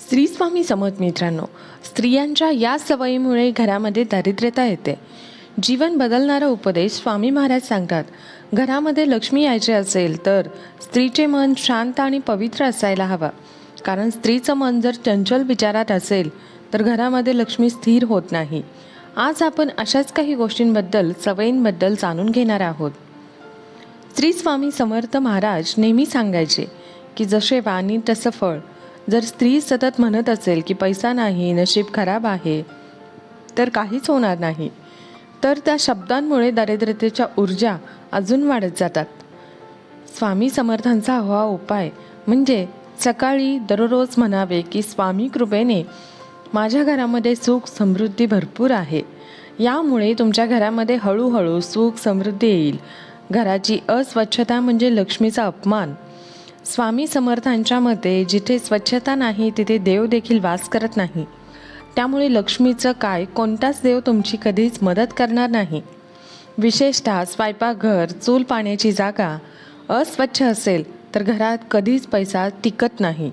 श्री स्वामी समर्थ मित्रांनो, स्त्रियांच्या या सवयीमुळे घरामध्ये दारिद्र्यता येते. जीवन बदलणारा उपदेश स्वामी महाराज सांगतात. घरामध्ये लक्ष्मी यायची असेल तर स्त्रीचे मन शांत आणि पवित्र असायला हवा. कारण स्त्रीचं मन जर चंचल विचारात असेल तर घरामध्ये लक्ष्मी स्थिर होत नाही. आज आपण अशाच काही गोष्टींबद्दल, सवयींबद्दल जाणून घेणार आहोत. श्री स्वामी समर्थ महाराज नेहमी सांगायचे की जसे वाणी तसं फळ. जर स्त्री सतत म्हणत असेल की पैसा नाही, नशीब खराब आहे, तर काहीच होणार नाही, तर त्या शब्दांमुळे दारिद्र्यतेच्या ऊर्जा अजून वाढत जातात. स्वामी समर्थांचा हवा उपाय म्हणजे सकाळी दररोज म्हणावे की स्वामी कृपेने माझ्या घरामध्ये सुख समृद्धी भरपूर आहे. यामुळे तुमच्या घरामध्ये हळूहळू सुख समृद्धी येईल. घराची अस्वच्छता म्हणजे लक्ष्मीचा अपमान. स्वामी समर्थांच्या मते जिथे स्वच्छता नाही तिथे देव देखील वास करत नाही. त्यामुळे लक्ष्मीचं काय, कोणताच देव तुमची कधीच मदत करणार नाही. विशेषतः स्वयंपाकघर, चूल पाण्याची जागा अस्वच्छ असेल तर घरात कधीच पैसा टिकत नाही.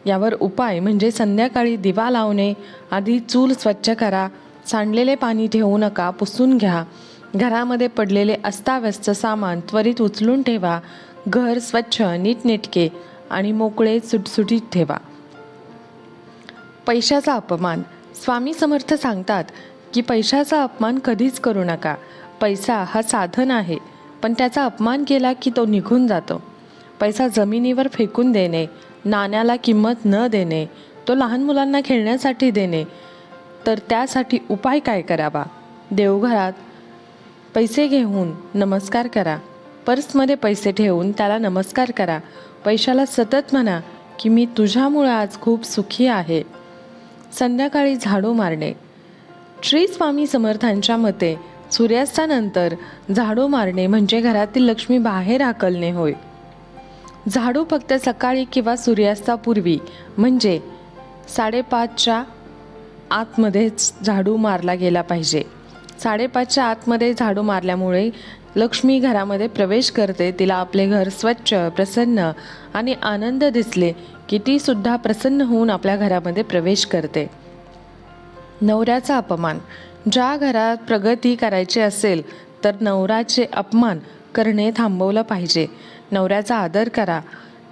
यावर उपाय म्हणजे संध्याकाळी दिवा लावणे. आधी चूल स्वच्छ करा. सांडलेले पाणी ठेवू नका, पुसून घ्या. घरामध्ये पडलेले अस्ताव्यस्त सामान त्वरित उचलून ठेवा. घर स्वच्छ, नीटनेटके आणि मोकळे सुटसुटीत ठेवा. पैशाचा अपमान. स्वामी समर्थ सांगतात की पैशाचा अपमान कधीच करू नका. पैसा हा साधन आहे, पण त्याचा अपमान केला की तो निघून जातो. पैसा जमिनीवर फेकून देणे, नाण्याला किंमत न देणे, तो लहान मुलांना खेळण्यासाठी देणे. तर त्यासाठी उपाय काय करावा? देवघरात पैसे घेऊन नमस्कार करा. पर्समध्ये पैसे ठेवून त्याला नमस्कार करा. पैशाला सतत म्हणा की मी तुझ्यामुळे आज खूप सुखी आहे. संध्याकाळी झाडू मारणे. श्री स्वामी समर्थांच्या मते सूर्यास्तानंतर झाडू मारणे म्हणजे घरातील लक्ष्मी बाहेर हाकलणे होय. झाडू फक्त सकाळी किंवा सूर्यास्तापूर्वी म्हणजे 5:30च्या आतमध्येच झाडू मारला गेला पाहिजे. 5:30च्या आतमध्ये झाडू मारल्यामुळे लक्ष्मी घरामध्ये प्रवेश करते. तिला आपले घर स्वच्छ, प्रसन्न आणि आनंद दिसले की ती सुद्धा प्रसन्न होऊन आपल्या घरामध्ये प्रवेश करते. नवऱ्याचा अपमान. ज्या घरात प्रगती करायची असेल तर नवऱ्याचे अपमान करणे थांबवलं पाहिजे. नवऱ्याचा आदर करा,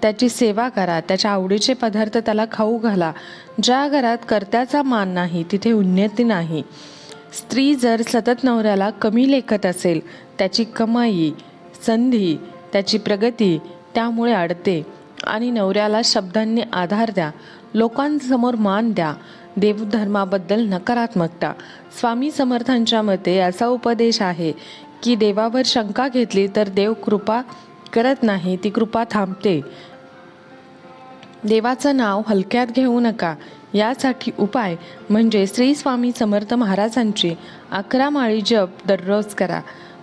त्याची सेवा करा, त्याच्या आवडीचे पदार्थ त्याला खाऊ घाला. ज्या घरात कर्त्याचा मान नाही तिथे उन्नती नाही. स्त्री जर सतत नवऱ्याला कमी लेखत असेल, त्याची कमाई, संधी, त्याची प्रगती त्यामुळे अडते. आणि नवऱ्याला शब्दांनी आधार द्या, लोकांसमोर मान द्या. देवधर्माबद्दल नकारात्मकता. स्वामी समर्थांच्या मते असा उपदेश आहे की देवावर शंका घेतली तर देव कृपा करत नाही, ती कृपा थांबते. देवाचं नाव हलक्यात घेऊ नका. यासाठी उपाय म्हणजे श्री स्वामी समर्थ महाराजांची 11 माळी जप दररोज करा.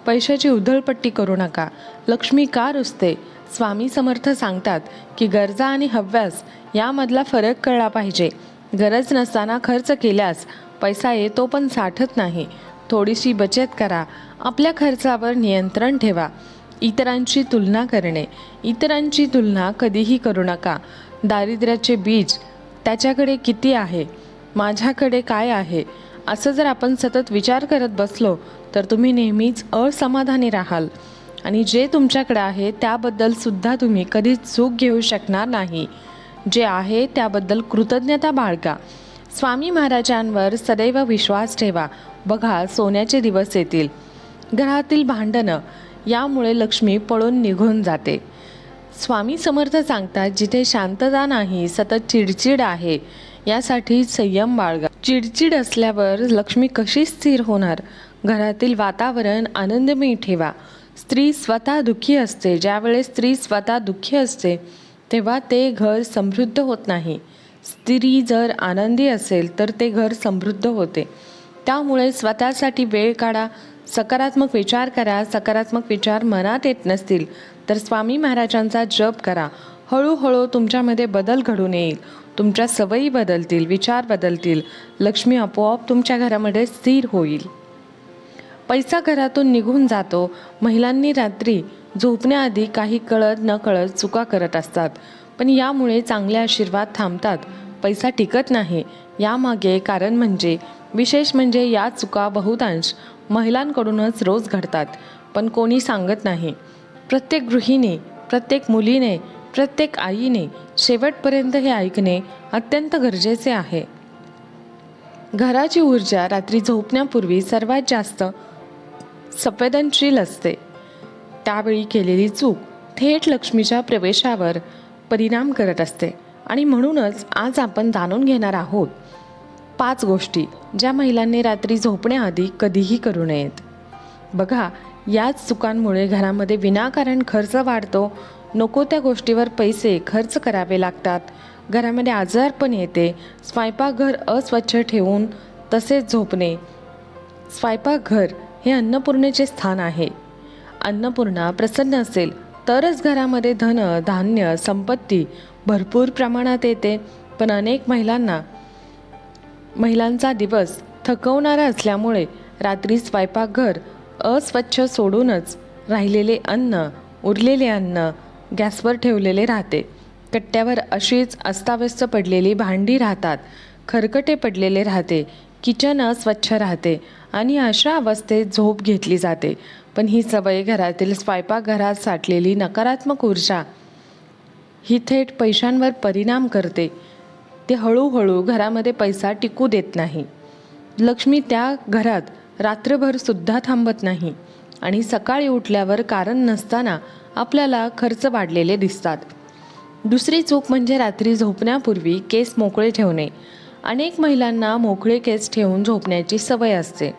पैशाची उधळपट्टी करू नका. लक्ष्मी का रुसते? स्वामी समर्थ सांगतात की गरजा आणि हव्यास यामधला फरक कळला पाहिजे. गरज नसताना खर्च केल्यास पैसा येतो पण साठत नाही. थोडीशी बचत करा. आपल्या खर्चावर नियंत्रण ठेवा. इतरांची तुलना करणे. इतरांची तुलना कधीही करू नका. दारिद्र्याचे बीज त्याच्याकडे किती आहे, माझ्याकडे काय आहे, असं जर आपण सतत विचार करत बसलो तर तुम्ही नेहमीच असमाधानी राहाल आणि जे तुमच्याकडे आहे त्याबद्दल सुद्धा तुम्ही कधीच सुख घेऊ शकणार नाही. जे आहे त्याबद्दल कृतज्ञता बाळगा. स्वामी महाराजांवर सदैव विश्वास ठेवा. बघा, सोन्याचे दिवस येतील. घरातील भांडणं यामुळे लक्ष्मी पळून निघून जाते. स्वामी समर्थ सांगतात जिथे शांतता नाही, सतत चिडचिड आहे, यासाठी संयम बाळगा. चिडचिड असल्यावर लक्ष्मी कशी स्थिर होणार? घरातील वातावरण आनंदमयी ठेवा. स्त्री स्वतः दुःखी असते. ज्यावेळेस स्त्री स्वतः दुःखी असते तेव्हा ते घर समृद्ध होत नाही. स्त्री जर आनंदी असेल तर ते घर समृद्ध होते. त्यामुळे स्वतःसाठी वेळ काढा. सकारात्मक विचार करा. सकारात्मक विचार मनात येत नसतील तर स्वामी महाराजांचा जप करा. हळूहळू तुमच्यामध्ये बदल घडून येईल. तुमच्या सवयी बदलतील, विचार बदलतील. लक्ष्मी आपोआप तुमच्या घरामध्ये स्थिर होईल. पैसा घरातून निघून जातो. महिलांनी रात्री झोपण्याआधी काही कळत न कळत चुका करत असतात, पण यामुळे चांगले आशीर्वाद थांबतात. पैसा टिकत नाही. यामागे कारण विशेष म्हणजे या चुका बहुतांश महिलांकडूनच रोज घडतात, पण कोणी सांगत नाही. प्रत्येक गृहिणी, प्रत्येक मुलीने, प्रत्येक आईने शेवटपर्यंत हे ऐकणे अत्यंत गरजेचे आहे. घराची ऊर्जा रात्री झोपण्यापूर्वी सर्वात जास्त संवेदनशील असते. त्यावेळी केलेली चूक थेट लक्ष्मीच्या प्रवेशावर परिणाम करत असते. आणि म्हणूनच आज आपण जाणून घेणार आहोत 5 गोष्टी ज्या महिलांनी रात्री झोपण्याआधी कधीही करू नयेत. बघा, याच चुकांमुळे घरामध्ये विनाकारण खर्च वाढतो. नको त्या गोष्टीवर पैसे खर्च करावे लागतात. घरामध्ये आजारपण येते. स्वयंपाकघर अस्वच्छ ठेवून तसेच झोपणे. स्वयंपाकघर हे अन्नपूर्णेचे स्थान आहे. अन्नपूर्णा प्रसन्न असेल तरच घरामध्ये धन, धान्य, संपत्ती भरपूर प्रमाणात येते. पण अनेक महिलांचा दिवस थकवणारा असल्यामुळे रात्री स्वयंपाकघर अस्वच्छ सोडूनच राहिलेले अन्न, उरलेले अन्न गॅसवर ठेवलेले राहते. कट्ट्यावर अशीच अस्ताव्यस्त पडलेली भांडी राहतात. खरकटे पडलेले राहते. किचन अस्वच्छ राहते आणि अशा अवस्थेत झोप घेतली जाते. पण ही सवय घरातील स्वयंपाकघरात साठलेली नकारात्मक ऊर्जा ही थेट पैशांवर परिणाम करते. ते हळूहळू घरामध्ये पैसा टिकू देत नाही. लक्ष्मी त्या घरात रात्रभर सुद्धा थांबत नाही आणि सकाळी उठल्यावर कारण नसताना आपल्याला खर्च वाढलेले दिसतात. दुसरी चूक म्हणजे रात्री झोपण्यापूर्वी केस मोकळे ठेवणे. अनेक महिलांना मोकळे केस ठेवून झोपण्याची सवय असते.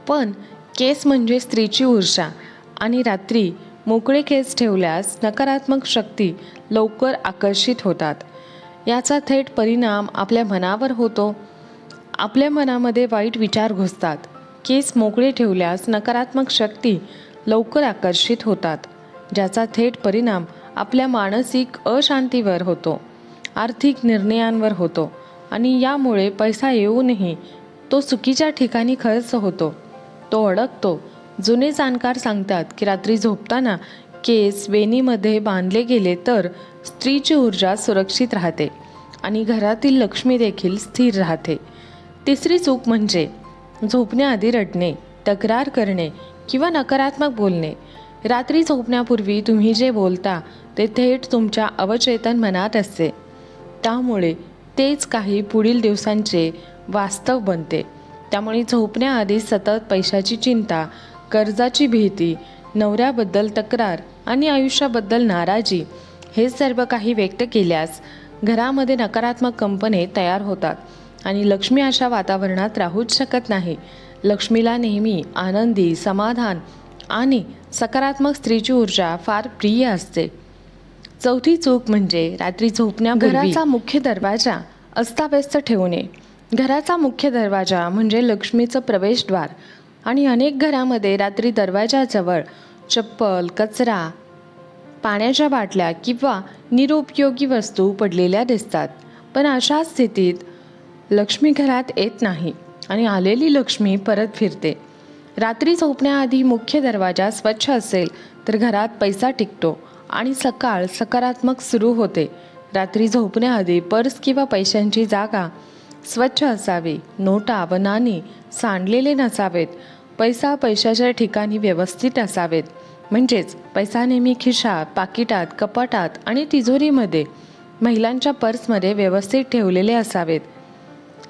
पण केस म्हणजे स्त्रीची ऊर्जा आणि रात्री मोकळे केस ठेवल्यास नकारात्मक शक्ती लवकर आकर्षित होतात. याचा थेट परिणाम आपल्या मनावर होतो. आपल्या मनामध्ये वाईट विचार घुसतात. केस मोकळे ठेवल्यास नकारात्मक शक्ती लवकर आकर्षित होतात, ज्याचा थेट परिणाम आपल्या मानसिक अशांतीवर होतो, आर्थिक निर्णयांवर होतो आणि यामुळे पैसा येऊनही तो चुकीच्या ठिकाणी खर्च होतो, तो अडकतो. जुने जाणकार सांगतात की रात्री झोपताना केस वेणीमध्ये बांधले गेले तर स्त्रीची ऊर्जा सुरक्षित राहते आणि घरातील लक्ष्मी देखील स्थिर राहते. तिसरी चूक म्हणजे झोपण्याआधी रडणे, तक्रार करणे किंवा नकारात्मक बोलणे. रात्री झोपण्यापूर्वी तुम्ही जे बोलता ते थेट तुमच्या अवचेतन मनात असते. त्यामुळे तेच काही पुढील दिवसांचे वास्तव बनते. त्यामुळे झोपण्याआधी सतत पैशाची चिंता, कर्जाची भीती, नवऱ्याबद्दल तक्रार आणि आयुष्याबद्दल नाराजी हे सर्व काही व्यक्त केल्यास घरामध्ये नकारात्मक कंपने तयार होतात आणि लक्ष्मी अशा वातावरणात राहूच शकत नाही. लक्ष्मीला नेहमी आनंदी, समाधान आणि सकारात्मक स्त्रीची ऊर्जा फार प्रिय असते. चौथी चूक म्हणजे रात्री झोपण्यापूर्वी घराचा मुख्य दरवाजा अस्ताव्यस्त ठेवणे. घराचा मुख्य दरवाजा म्हणजे लक्ष्मीचं प्रवेशद्वार आणि अनेक घरामध्ये रात्री दरवाजाजवळ चप्पल, कचरा, पाण्याच्या बाटल्या किंवा निरुपयोगी वस्तू पडलेल्या दिसतात. पण अशा स्थितीत लक्ष्मी घरात येत नाही आणि आलेली लक्ष्मी परत फिरते. रात्री झोपण्याआधी मुख्य दरवाजा स्वच्छ असेल तर घरात पैसा टिकतो आणि सकाळ सकारात्मक सुरू होते. रात्री झोपण्याआधी पर्स किंवा पैशांची जागा स्वच्छ असावी. नोटा व नाणी सांडलेले नसावेत. पैसा पैशाच्या ठिकाणी व्यवस्थित असावेत. म्हणजेच पैसा नेहमी खिशात, पाकिटात, कपाटात आणि तिजोरीमध्ये, महिलांच्या पर्समध्ये व्यवस्थित ठेवलेले असावेत.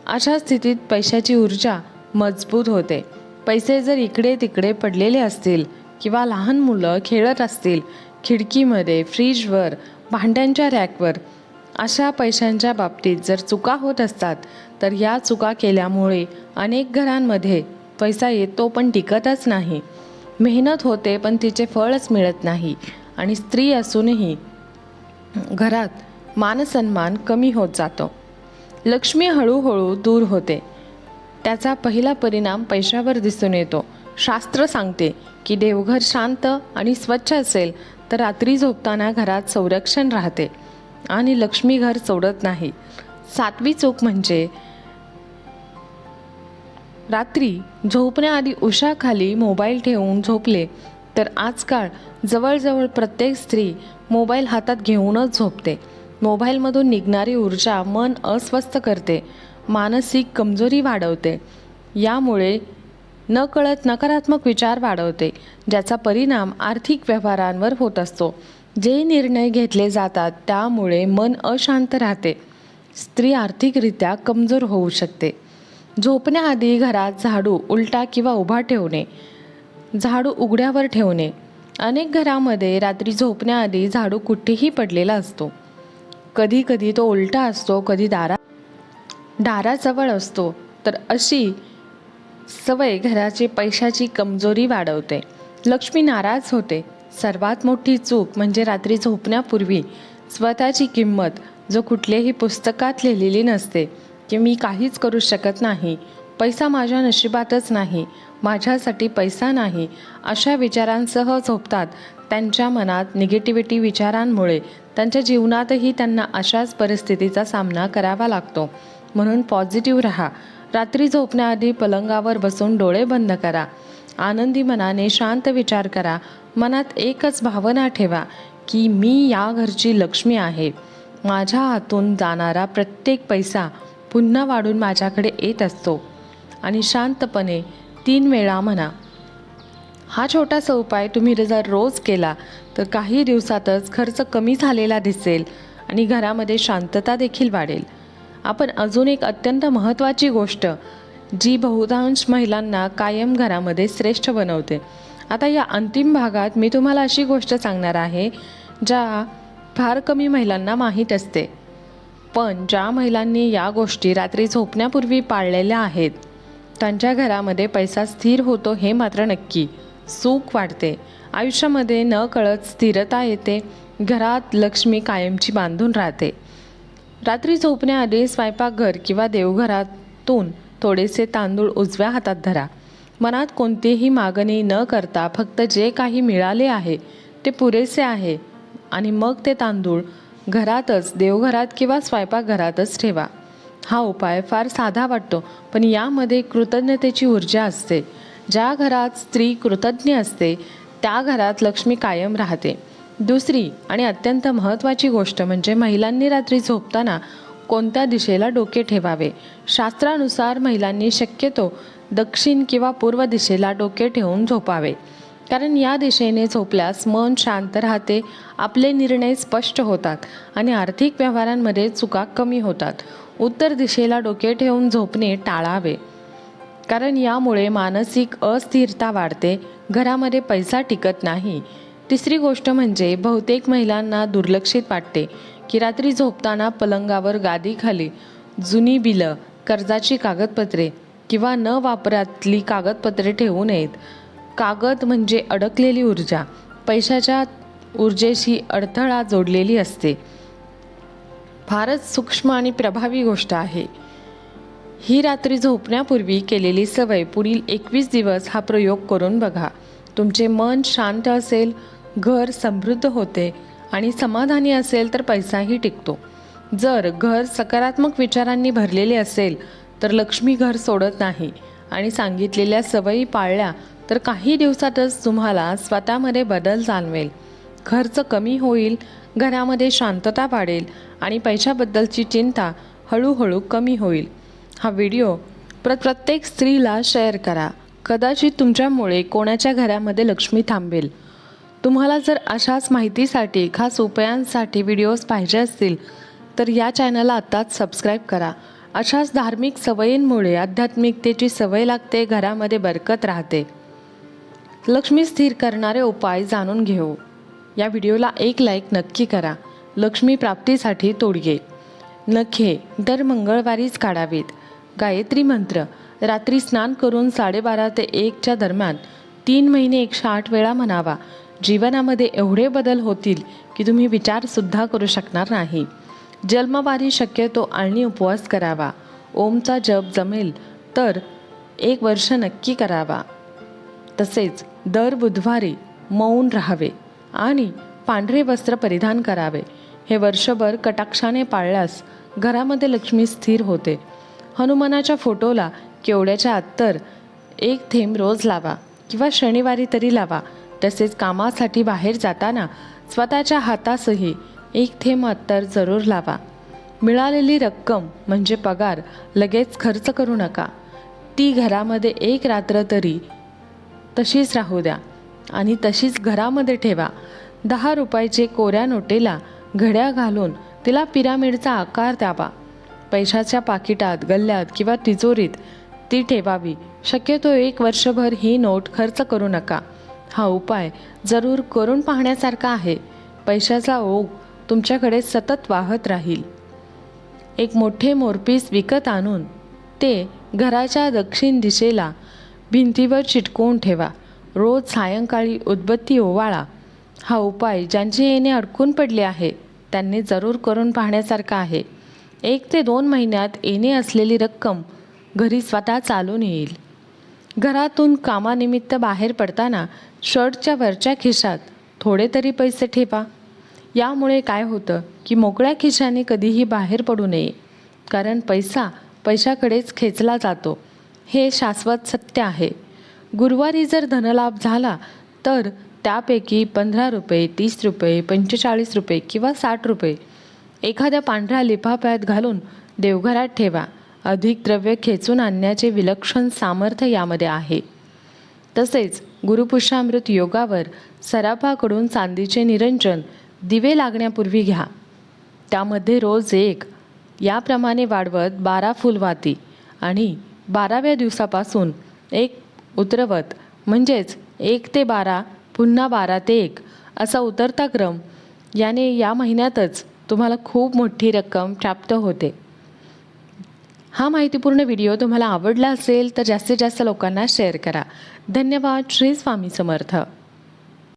अशा स्थितीत पैशाची ऊर्जा मजबूत होते. पैसे जर इकडे तिकडे पडलेले असतील किंवा लहान मुलं खेळत असतील खिडकीमध्ये, फ्रीजवर, भांड्यांच्या रॅकवर, अशा पैशांच्या बाबतीत जर चुका होत असतात तर या चुका केल्यामुळे अनेक घरांमध्ये पैसा येतो पण टिकतच नाही. मेहनत होते पण तिचे फळच मिळत नाही आणि स्त्री असूनही घरात मानसन्मान कमी होत जातो. लक्ष्मी हळूहळू दूर होते. त्याचा पहिला परिणाम पैशावर दिसून येतो. शास्त्र सांगते की देवघर शांत आणि स्वच्छ असेल तर रात्री झोपताना घरात संरक्षण राहते आणि लक्ष्मी घर सोडत नाही. 7वी चूक म्हणजे रात्री झोपण्याआधी उशाखाली मोबाईल ठेवून झोपले तर आजकाल जवळजवळ प्रत्येक स्त्री मोबाईल हातात घेऊनच झोपते. मोबाईलमधून निघणारी ऊर्जा मन अस्वस्थ करते, मानसिक कमजोरी वाढवते. यामुळे नकळत नकारात्मक विचार वाढवते, ज्याचा परिणाम आर्थिक व्यवहारांवर होत असतो. जे निर्णय घेतले जातात त्यामुळे मन अशांत राहते. स्त्री आर्थिकरित्या कमजोर होऊ शकते. झोपण्याआधी घरात झाडू उलटा किंवा उभा ठेवणे, झाडू उघड्यावर ठेवणे. अनेक घरामध्ये रात्री झोपण्याआधी झाडू कुठेही पडलेला असतो. कधी कधी तो उलटा असतो, कधी दाराजवळ असतो. तर अशी सवय घराची पैशाची कमजोरी वाढवते. लक्ष्मी नाराज होते. सर्वात मोठी चूक म्हणजे रात्री झोपण्यापूर्वी स्वतःची किंमत जो कुठल्याही पुस्तकात लिहिलेली नसते की मी काहीच करू शकत नाही, पैसा माझ्या नशिबातच नाही, माझ्यासाठी पैसा नाही, अशा विचारांसह झोपतात. त्यांच्या मनात निगेटिव्हिटी विचारांमुळे त्यांच्या जीवनातही त्यांना अशाच परिस्थितीचा सामना करावा लागतो. म्हणून पॉझिटिव्ह राहा. रात्री झोपण्याआधी पलंगावर बसून डोळे बंद करा. आनंदी मनाने शांत विचार करा. मनात एकच भावना ठेवा की मी या घरची लक्ष्मी आहे. माझ्या हातून जाणारा प्रत्येक पैसा पुन्हा वाढून माझ्याकडे येत असतो. आणि शांतपणे 3 वेळा म्हणा. हा छोटासा उपाय तुम्ही जर रोज केला तर काही दिवसातच खर्च कमी झालेला दिसेल आणि घरामध्ये शांतता देखील वाढेल. आपण अजून एक अत्यंत महत्त्वाची गोष्ट जी बहुतांश महिलांना कायम घरामध्ये श्रेष्ठ बनवते. आता या अंतिम भागात मी तुम्हाला अशी गोष्ट सांगणार आहे ज्या फार कमी महिलांना माहीत असते. पण ज्या महिलांनी या गोष्टी रात्री झोपण्यापूर्वी पाळलेल्या आहेत त्यांच्या घरामध्ये पैसा स्थिर होतो हे मात्र नक्की. सुख वाढते, आयुष्यामध्ये नकळत स्थिरता येते, घरात लक्ष्मी कायमची बांधून राहते. रात्री झोपण्याआधी स्वयंपाकघर किंवा देवघरातून थोडेसे तांदूळ उजव्या हातात धरा. मनात कोणतीही मागणी न करता फक्त जे काही मिळाले आहे ते पुरेसे आहे आणि मग ते तांदूळ घरातच, देवघरात किंवा स्वयंपाकघरातच ठेवा. हा उपाय फार साधा वाटतो, पण यामध्ये कृतज्ञतेची ऊर्जा असते. ज्या घरात स्त्री कृतज्ञ असते त्या घरात लक्ष्मी कायम राहते. दुसरी आणि अत्यंत महत्त्वाची गोष्ट म्हणजे महिलांनी रात्री झोपताना कोणत्या दिशेला डोके ठेवावे. शास्त्रानुसार महिलांनी शक्यतो दक्षिण किंवा पूर्व दिशेला डोके ठेवून झोपावे, कारण या दिशेने झोपल्यास मन शांत राहते, आपले निर्णय स्पष्ट होतात आणि आर्थिक व्यवहारांमध्ये चुका कमी होतात. उत्तर दिशेला डोके ठेवून झोपणे टाळावे, कारण यामुळे मानसिक अस्थिरता वाढते, घरामध्ये पैसा टिकत नाही. तिसरी गोष्ट म्हणजे बहुतेक महिलांना दुर्लक्षित वाटते की रात्री झोपताना पलंगावर, गादीखाली जुनी बिलं, कर्जाची कागदपत्रे किंवा न वापरातली कागदपत्रे ठेवू नयेत. कागद म्हणजे अडकलेली ऊर्जा, पैशाच्या ऊर्जेशी अडथळा जोडलेली असते. फारच सूक्ष्म आणि प्रभावी गोष्ट आहे ही. रात्री झोपण्यापूर्वी केलेली सवय पुढील 21 दिवस हा प्रयोग करून बघा. तुमचे मन शांत असेल, घर समृद्ध होते आणि समाधानी असेल तर पैसाही टिकतो. जर घर सकारात्मक विचारांनी भरलेले असेल तर लक्ष्मी घर सोडत नाही. आणि सांगितलेल्या सवयी पाळल्या तर काही दिवसातच तुम्हाला स्वतःमध्ये बदल जाणवेल. खर्च कमी होईल, घरामध्ये शांतता वाढेल आणि पैशाबद्दलची चिंता हळूहळू कमी होईल. हा व्हिडिओ प्रत्येक स्त्रीला शेअर करा. कदाचित तुमच्यामुळे कोणाच्या घरामध्ये लक्ष्मी थांबेल. तुम्हाला जर अशाच माहितीसाठी, खास उपायांसाठी व्हिडिओज पाहिजे असतील तर या चॅनलला आत्ताच सबस्क्राईब करा. अशाच धार्मिक सवयींमुळे आध्यात्मिकतेची सवय लागते, घरामध्ये बरकत राहते. लक्ष्मी स्थिर करणारे उपाय जाणून घेऊ. या व्हिडिओला एक लाईक नक्की करा. लक्ष्मी प्राप्तीसाठी तोडगे. नखे दर मंगळवारीच काढावीत. गायत्री मंत्र रात्री स्नान करून 12:30 ते 1च्या दरम्यान 3 महिने 108 वेळा म्हणावा. जीवनामध्ये एवढे बदल होतील की तुम्ही विचारसुद्धा करू शकणार नाही. जन्मवारी शक्यतो आळणी उपवास करावा. ओमचा जप जमेल तर 1 वर्ष नक्की करावा. तसेच दर बुधवारी मौन राहावे आणि पांढरे वस्त्र परिधान करावे. हे वर्षभर कटाक्षाने पाळल्यास घरामध्ये लक्ष्मी स्थिर होते. हनुमानाच्या फोटोला केवड्याच्या अत्तर 1 थेंब रोज लावा किंवा शनिवारी तरी लावा. तसेच कामासाठी बाहेर जाताना स्वतःच्या हातासही एक थेंब अत्तर जरूर लावा. मिळालेली रक्कम म्हणजे पगार लगेच खर्च करू नका. ती घरामध्ये एक रात्र तरी तशीच राहू द्या आणि तशीच घरामध्ये ठेवा. 10 रुपयाचे कोऱ्या नोटेला घड्या घालून तिला पिरामिडचा आकार द्यावा. पैशाच्या पाकिटात, गल्ल्यात किंवा तिजोरीत ती ठेवावी. शक्यतो 1 वर्षभर ही नोट खर्च करू नका. हा उपाय जरूर करून पाहण्यासारखा आहे. पैशाचा ओघ तुमच्याकडे सतत वाहत राहील. एक मोठे मोरपीस विकत आणून ते घराच्या दक्षिण दिशेला भिंतीवर चिटकवून ठेवा. रोज सायंकाळी उदबत्ती ओवाळा. हा उपाय ज्यांचे येणे अडकून पडले आहे त्यांनी जरूर करून पाहण्यासारखा आहे. 1 ते 2 महिन्यात येणे असलेली रक्कम घरी स्वतः चालून येईल. घरातून कामानिमित्त बाहेर पडताना शर्टच्या वरच्या खिशात थोडे तरी पैसे ठेवा. यामुळे काय होतं की मोकळ्या खिशाने कधीही बाहेर पडू नये, कारण पैसा पैशाकडेच खेचला जातो. हे शाश्वत सत्य आहे. गुरुवारी जर धनलाभ झाला तर त्यापैकी 15 रुपये, 30 रुपये, 45 रुपये किंवा 60 रुपये एखाद्या पांढऱ्या लिफाफ्यात घालून देवघरात ठेवा. अधिक द्रव्य खेचून आणण्याचे विलक्षण सामर्थ्य यामध्ये आहे. तसेच गुरुपुष्यामृत योगावर सराफाकडून चांदीचे निरंजन दिवे लागण्यापूर्वी घ्या. त्यामध्ये रोज 1 याप्रमाणे वाढवत 12 फुलवाती आणि 12व्या दिवसापासून 1 उतरवत, म्हणजेच 1 ते 12 पुन्हा 12 ते 1 असा उतरता क्रम. याने या महिन्यातच तुम्हाला खूप मोठी रक्कम प्राप्त होते. हा माहितीपूर्ण व्हिडिओ तुम्हाला आवडला असेल तर जास्तीत जास्त लोकांना शेअर करा. धन्यवाद. श्री स्वामी समर्थ.